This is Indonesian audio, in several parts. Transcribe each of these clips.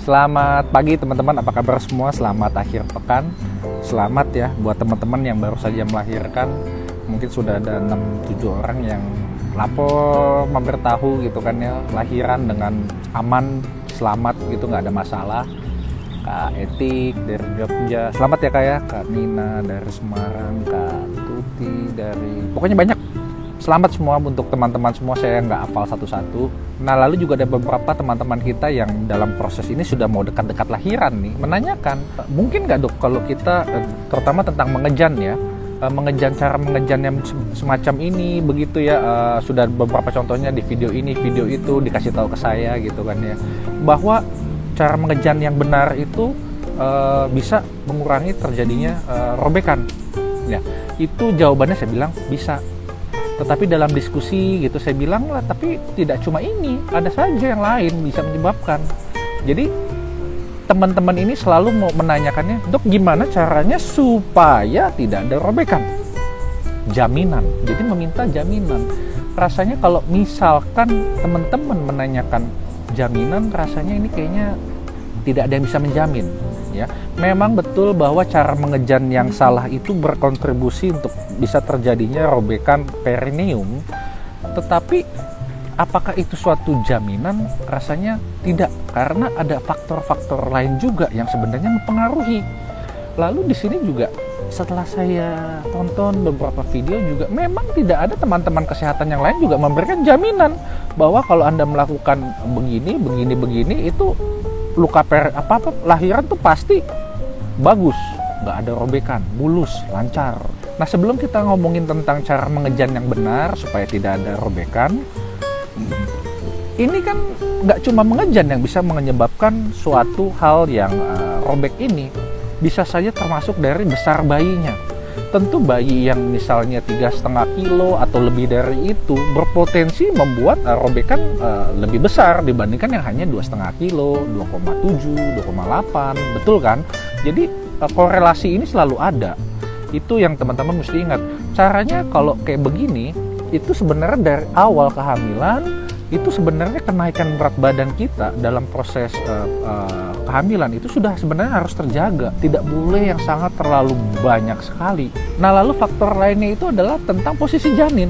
Selamat pagi teman-teman, apa kabar semua? Selamat akhir pekan. Selamat ya buat teman-teman yang baru saja melahirkan. Mungkin sudah ada 6-7 orang yang lapor memberitahu gitu kan ya, lahiran dengan aman, selamat gitu, nggak ada masalah. Kak Etik dari Jogja, selamat ya Kak ya. Kak Nina dari Semarang, Kak Tuti dari, pokoknya banyak. Selamat semua untuk teman-teman semua, saya nggak hafal satu-satu. Nah lalu juga ada beberapa teman-teman kita yang dalam proses ini sudah mau dekat-dekat lahiran nih, menanyakan, mungkin nggak dok kalau kita, terutama tentang mengejan ya, mengejan, cara mengejan yang semacam ini begitu ya, sudah beberapa contohnya di video ini, video itu dikasih tahu ke saya gitu kan ya, bahwa cara mengejan yang benar itu bisa mengurangi terjadinya robekan ya. Itu jawabannya saya bilang bisa. Tetapi dalam diskusi gitu saya bilang lah, tapi tidak cuma ini, ada saja yang lain bisa menyebabkan. Jadi teman-teman ini selalu mau menanyakannya, dok gimana caranya supaya tidak ada robekan? Jaminan, jadi meminta jaminan. Rasanya kalau misalkan teman-teman menanyakan jaminan, rasanya ini kayaknya tidak ada yang bisa menjamin. Ya, memang betul bahwa cara mengejan yang salah itu berkontribusi untuk bisa terjadinya robekan perineum, tetapi apakah itu suatu jaminan? Rasanya tidak, karena ada faktor-faktor lain juga yang sebenarnya mempengaruhi. Lalu di sini juga setelah saya tonton beberapa video juga, memang tidak ada teman-teman kesehatan yang lain juga memberikan jaminan bahwa kalau Anda melakukan begini itu luka lahiran tuh pasti bagus, nggak ada robekan, mulus, lancar. Nah sebelum kita ngomongin tentang cara mengejan yang benar supaya tidak ada robekan, ini kan nggak cuma mengejan yang bisa menyebabkan suatu hal yang robek ini, bisa saja termasuk dari besar bayinya. Tentu bayi yang misalnya 3,5 kilo atau lebih dari itu berpotensi membuat robekan lebih besar dibandingkan yang hanya 2,5 kilo, 2,7, 2,8, betul kan? Jadi korelasi ini selalu ada. Itu yang teman-teman mesti ingat. Caranya kalau kayak begini, itu sebenarnya dari awal kehamilan, itu sebenarnya kenaikan berat badan kita dalam proses kehamilan itu sudah sebenarnya harus terjaga, tidak boleh yang sangat terlalu banyak sekali. Nah lalu faktor lainnya itu adalah tentang posisi janin.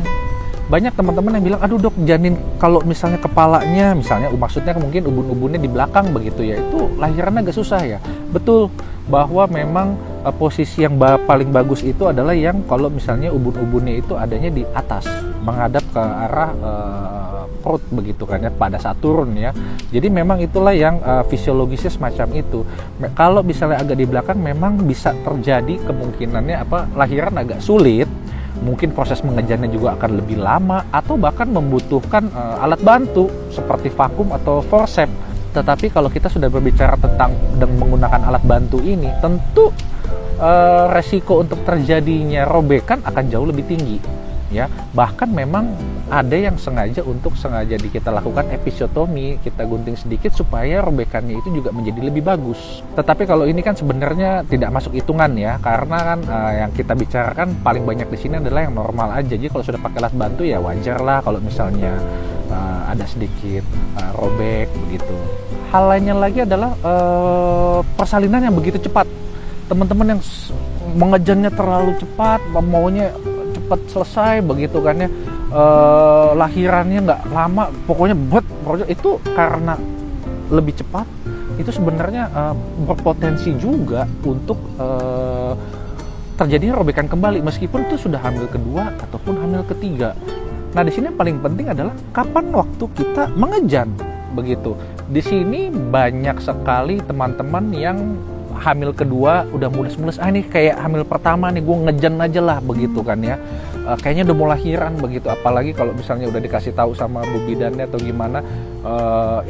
Banyak teman-teman yang bilang, aduh dok, janin kalau misalnya kepalanya, misalnya maksudnya mungkin ubun-ubunnya di belakang begitu ya, itu lahiran agak susah ya. Betul bahwa memang posisi yang paling bagus itu adalah yang kalau misalnya ubun-ubunnya itu adanya di atas, menghadap ke arah perut begitu kan ya, pada saat turun ya. Jadi memang itulah yang fisiologisnya semacam itu. Kalau misalnya agak di belakang, memang bisa terjadi kemungkinannya lahiran agak sulit. Mungkin proses mengejannya juga akan lebih lama atau bahkan membutuhkan alat bantu seperti vakum atau forceps. Tetapi kalau kita sudah berbicara tentang menggunakan alat bantu ini, tentu resiko untuk terjadinya robekan akan jauh lebih tinggi. Ya, bahkan memang ada yang sengaja kita lakukan episiotomi, kita gunting sedikit supaya robekannya itu juga menjadi lebih bagus. Tetapi kalau ini kan sebenarnya tidak masuk hitungan ya, karena kan yang kita bicarakan paling banyak di sini adalah yang normal aja. Jadi kalau sudah pakai alat bantu ya wajar lah kalau misalnya ada sedikit robek begitu. Hal lainnya lagi adalah persalinan yang begitu cepat. Teman-teman yang mengejannya terlalu cepat, maunya cepat selesai begitu kan ya, lahirannya nggak lama, pokoknya itu karena lebih cepat, itu sebenarnya berpotensi juga untuk terjadinya robekan kembali meskipun itu sudah hamil kedua ataupun hamil ketiga. Nah di sini yang paling penting adalah kapan waktu kita mengejan begitu. Di sini banyak sekali teman-teman yang hamil kedua udah mulus-mulus, ini kayak hamil pertama nih, gue ngejan aja lah begitu kan ya, kayaknya udah mau lahiran begitu. Apalagi kalau misalnya udah dikasih tahu sama bu bidannya atau gimana,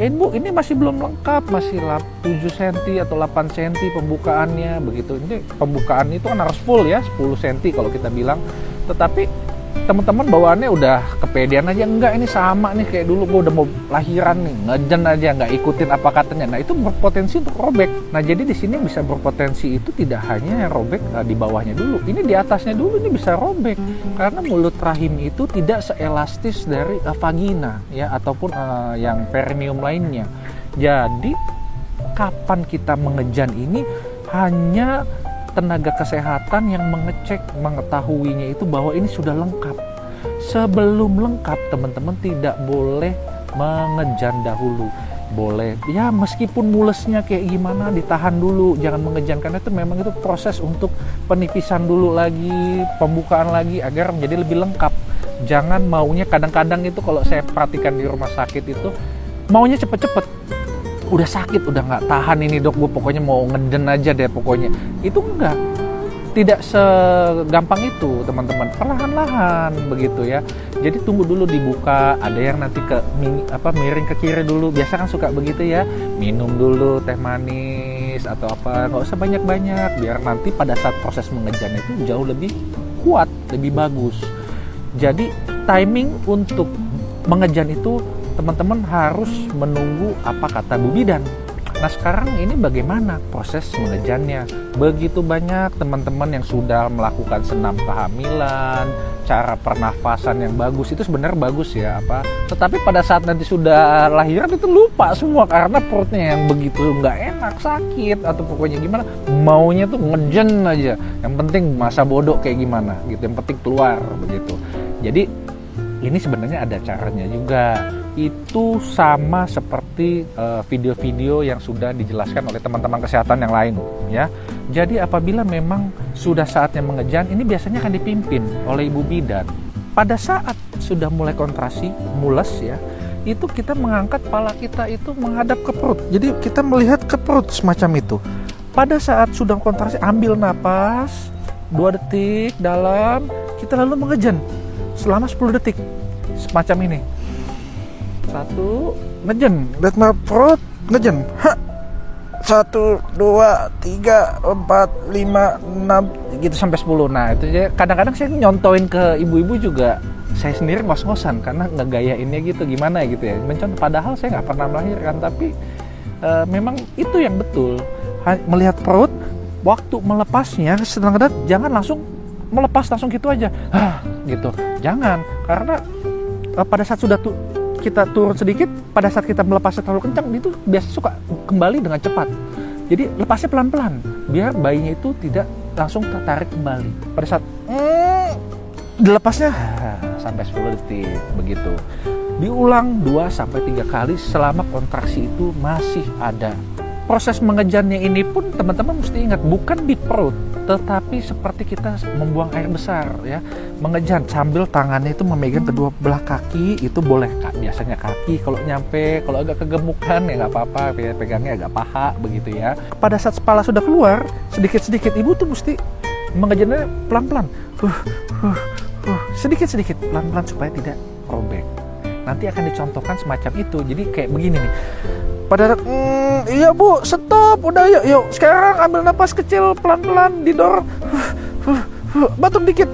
bu ini masih belum lengkap, masih 7 cm atau 8 cm pembukaannya begitu. Ini pembukaan itu kan harus full ya, 10 cm kalau kita bilang. Tetapi teman-teman bawaannya udah kepedean aja, enggak ini sama nih kayak dulu gue udah mau lahiran nih, ngejan aja nggak ikutin apa katanya. Nah itu berpotensi untuk robek. Nah jadi di sini bisa berpotensi itu tidak hanya yang robek di bawahnya dulu, ini di atasnya dulu ini bisa robek karena mulut rahim itu tidak seelastis dari vagina ya ataupun yang perineum lainnya. Jadi kapan kita mengejan ini hanya tenaga kesehatan yang mengetahuinya itu bahwa ini sudah lengkap. Sebelum lengkap, teman-teman tidak boleh mengejan dahulu. Boleh ya, meskipun mulesnya kayak gimana, ditahan dulu, jangan mengejan, karena itu memang itu proses untuk penipisan dulu lagi, pembukaan lagi agar menjadi lebih lengkap. Jangan maunya, kadang-kadang itu kalau saya perhatikan di rumah sakit itu maunya cepet-cepet, udah sakit, udah nggak tahan ini dok, gue pokoknya mau ngeden aja deh pokoknya. Itu enggak, tidak segampang itu teman-teman, perlahan-lahan begitu ya. Jadi tunggu dulu dibuka, ada yang nanti miring ke kiri dulu, biasa kan suka begitu ya, minum dulu teh manis atau apa, nggak usah banyak-banyak, biar nanti pada saat proses mengejan itu jauh lebih kuat, lebih bagus. Jadi timing untuk mengejan itu teman-teman harus menunggu apa kata Bu Bidan. Nah sekarang ini bagaimana proses mengejannya? Begitu banyak teman-teman yang sudah melakukan senam kehamilan, cara pernafasan yang bagus, itu sebenarnya bagus ya tetapi pada saat nanti sudah lahiran itu lupa semua karena perutnya yang begitu nggak enak, sakit atau pokoknya gimana, maunya tuh ngejen aja, yang penting masa bodoh kayak gimana gitu, yang penting keluar begitu. Jadi ini sebenarnya ada caranya juga. Itu sama seperti video-video yang sudah dijelaskan oleh teman-teman kesehatan yang lain ya. Jadi apabila memang sudah saatnya mengejan, ini biasanya akan dipimpin oleh ibu bidan. Pada saat sudah mulai kontrasi, mules ya, itu kita mengangkat kepala kita itu menghadap ke perut. Jadi kita melihat ke perut semacam itu. Pada saat sudah kontrasi, ambil napas 2 detik dalam, kita lalu mengejan selama 10 detik semacam ini. 1, ngejen, lihat perut, ngejen, 1, 2, 3, 4, 5, 6 gitu sampai 10. Nah itu ya, kadang-kadang saya nyontoin ke ibu-ibu juga, saya sendiri ngos-ngosan karena ngegayainnya gitu, gimana gitu ya, mencontoh, padahal saya nggak pernah melahirkan, tapi memang itu yang betul. Melihat perut, waktu melepasnya setengah detik, jangan langsung melepas langsung gitu aja, gitu, jangan, karena pada saat sudah kita turun sedikit, pada saat kita melepasnya terlalu kencang, itu biasa suka kembali dengan cepat. Jadi lepasnya pelan-pelan, biar bayinya itu tidak langsung tertarik kembali. Pada saat dilepasnya sampai 10 detik begitu. Diulang 2-3 kali selama kontraksi itu masih ada. Proses mengejannya ini pun teman-teman mesti ingat, bukan di perut, tetapi seperti kita membuang air besar ya. Mengejan sambil tangannya itu memegang kedua belah kaki, itu boleh biasanya kaki kalau nyampe, kalau agak kegemukan ya nggak apa-apa, pegangnya agak paha begitu ya. Pada saat kepala sudah keluar sedikit-sedikit, ibu tuh mesti mengejannya pelan-pelan, sedikit-sedikit pelan-pelan supaya tidak robek. Nanti akan dicontohkan semacam itu. Jadi kayak begini nih. Pada iya bu, stop, udah yuk sekarang ambil napas kecil pelan-pelan, didorong, batuk dikit,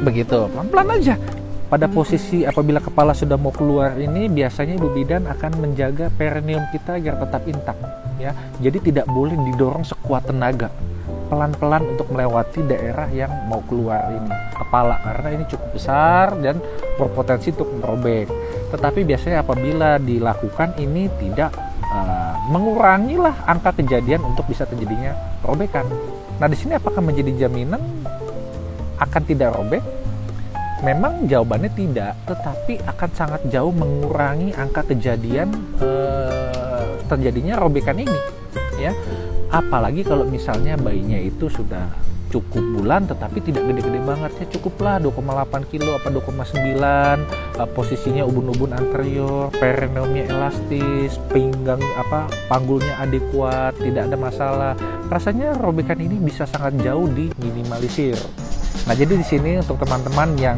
begitu, pelan-pelan aja. Pada posisi apabila kepala sudah mau keluar ini, biasanya ibu bidan akan menjaga perineum kita agar tetap intak ya. Jadi tidak boleh didorong sekuat tenaga, pelan-pelan untuk melewati daerah yang mau keluar ini, kepala, karena ini cukup besar dan berpotensi untuk merobek. Tetapi biasanya apabila dilakukan ini tidak mengurangilah angka kejadian untuk bisa terjadinya robekan. Nah di sini apakah menjadi jaminan akan tidak robek? Memang jawabannya tidak, tetapi akan sangat jauh mengurangi angka kejadian terjadinya robekan ini ya. Apalagi kalau misalnya bayinya itu sudah cukup bulan tetapi tidak gede-gede banget ya, cukuplah 2,8 kilo apa 2,9, posisinya ubun-ubun anterior, perineumnya elastis, pinggang panggulnya adekuat, tidak ada masalah. Rasanya robekan ini bisa sangat jauh diminimalisir. Nah, jadi di sini untuk teman-teman yang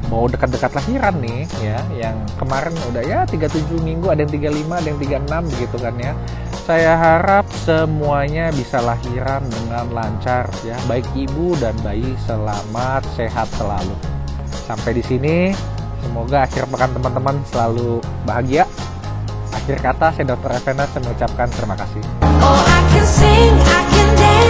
mau dekat-dekat lahiran nih ya, yang kemarin udah ya 37 minggu, ada yang 35, ada yang 36 begitu kan ya. Saya harap semuanya bisa lahiran dengan lancar ya, baik ibu dan bayi selamat sehat selalu. Sampai di sini, semoga akhir pekan teman-teman selalu bahagia. Akhir kata, saya Dr. Effenas mengucapkan terima kasih. Oh, I can sing, I can dance.